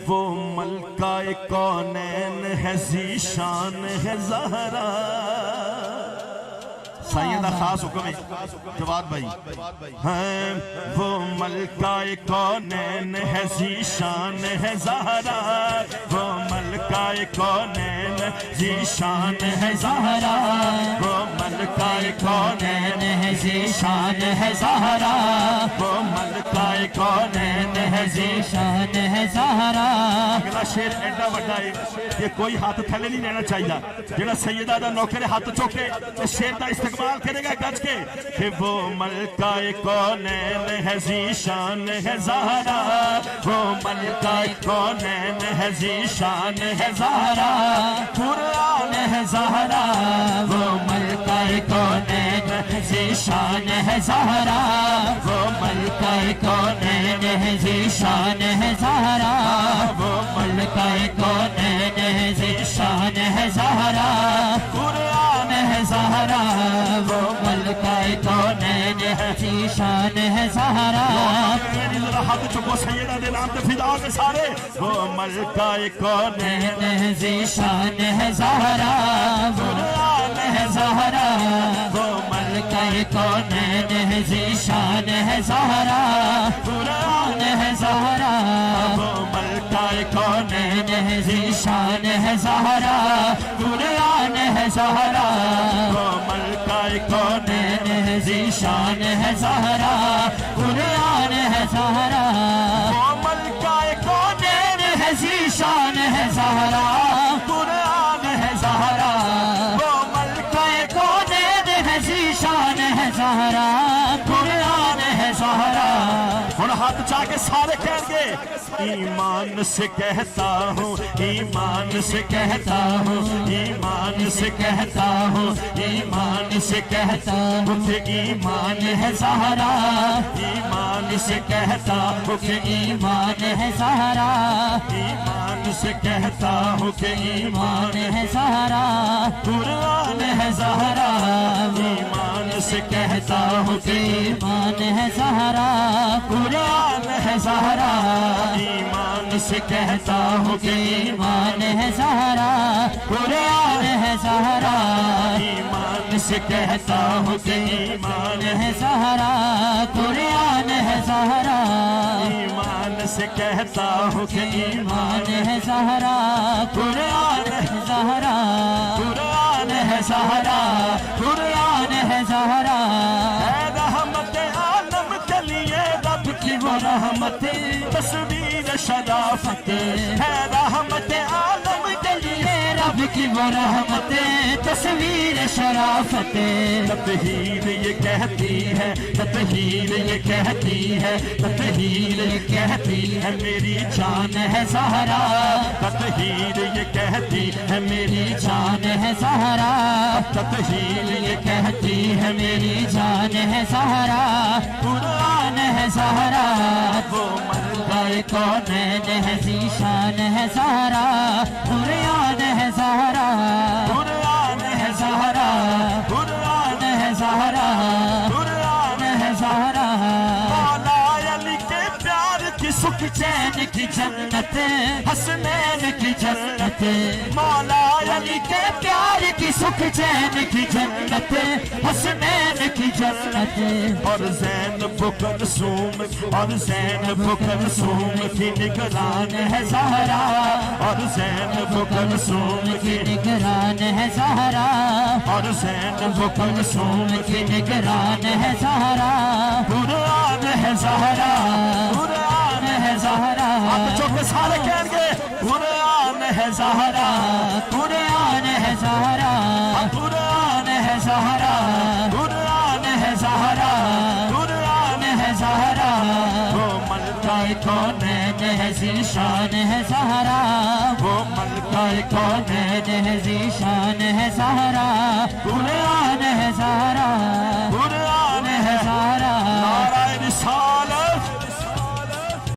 وہ ملکہ کونین ہے ذیشان ہے زہرا سائیں دا خاص حکم ہے جواد بھائی وہ ملکہ کونین ہے ذیشان ہے زہرا وہ ملکہ کونین ذیشان ہے زہرا وہ ملکہ کونین ہے ذیشان ہے زہرا وہ ملکہ کونین ہے ذیشان ہے زہرا اگلا شیر ایڈا وڈا ہے کہ کوئی ہاتھ تھلے نہیں لینا چاہیے جنہا سیدہ دا نوکر ہاتھ چوکے اس شیر دا استقبال کرے گا گج کے کہ وہ ملکہ کونین ہے ذیشان ہے زہرا وہ ملکہ کونین ہے ذیشان ہے زہرا قرآن ہے زہرا وہ ملکہ کونین ہے ذیشان ہے زہرا وہ ملکہ کونین ہے ذیشان ہے زہرا وہ ملکہ کونین ہے ذیشان ہے زہرا قرآن ہے زہرا وہ ملکہ کونین ہے ذیشان ہے زہرا ذرا ہاتھ چکو سیدہ دے نام تے فدا کے سارے وہ ملکہ کونین ہے ذیشان ہے زہرا قرآن ہے زہرا وہ ملکہ کونین ہے ذیشان ہے زہرا قرآن ہے زہرا وہ ملکہ کونین ہے ذیشان ہے زہرا قرآن ہے زہرا وہ ملکہ کونین ہے ذیشان ہے زہرا قرآن ہے زہرا وہ ملکہ کونین ہے ذیشان ہے زہرا قرآن ہے زہرا وہ ملکہ کونین ہے ذیشان ہے زہرا قرآن ہے زہرا اور ہاتھ چاہ کے سارے کہیں گے ایمان سے کہتا ہوں ایمان سے کہتا ہوں ایمان سے کہتا ہوں ایمان سے کہتا ہوں کہ ایمان ہے زہرا ایمان سے کہتا ہوں کہ ایمان ہے زہرا ایمان سے کہتا ہوں کہ ایمان ہے زہرا قرآن ہے زہرا ایمان سے کہتا ہوں کہ ایمان ہے زہرا قرآن ہے زہرا ایمان سے کہتا ہوں کہ ایمان ہے زہرا قرآن ہے زہرا ایمان سے کہتا ہوں کہ ایمان ہے زہرا قرآن ہے زہرا ایمان سے کہتا ہوں کہ ایمان ہے زہرا قرآن ہے زہرا قرآن ہے زہرا قرآن ہے زہرا اے رحمت عالم کے لیے رب کی وہ رحمت تصویر شرافت ہے رحمت عالم کے لیے رب کی وہ رحمت تصویر شرافت تطہیر یہ کہتی ہے تطہیر یہ کہتی ہے تطہیر یہ کہتی ہے میری جان ہے زہرا تطہیر یہ کہتی ہے میری جان ہے زہرا تطہیر یہ کہتی ہے میری جان ہے زہرا قرآن ہے زہرا وہ ملکہ کونین ہے ذیشان ہے زہرا قرآن ہے زہرا قرآن ہے زہرا قرآن ہے زہرا قرآن ہے زہرا مولا علی کے پیار کی سکھ چین کی جنت حسنین کی جنت مولا علی کے پیار کی سکھ چین کی جنت حسنین کی جنت اور زینب کلثوم اور زینب کلثوم کی نگران ہے زہرا اور زینب کلثوم کی نگران ہے زہرا اور زینب کلثوم کی نگران ہے زہرا قرآن ہے زہرا قرآن ہے زہرا آپ چوکے سارے کہیں گے قرآن ہے زہرا قرآن ہے زہرا قرآن ہے زہرا قرآن ہے زہرا قرآن ہے زہرا وہ ملکہ کونین ہے ذیشان ہے زہرا وہ ملکہ کونین ہے ذیشان ہے زہرا قرآن ہے زہرا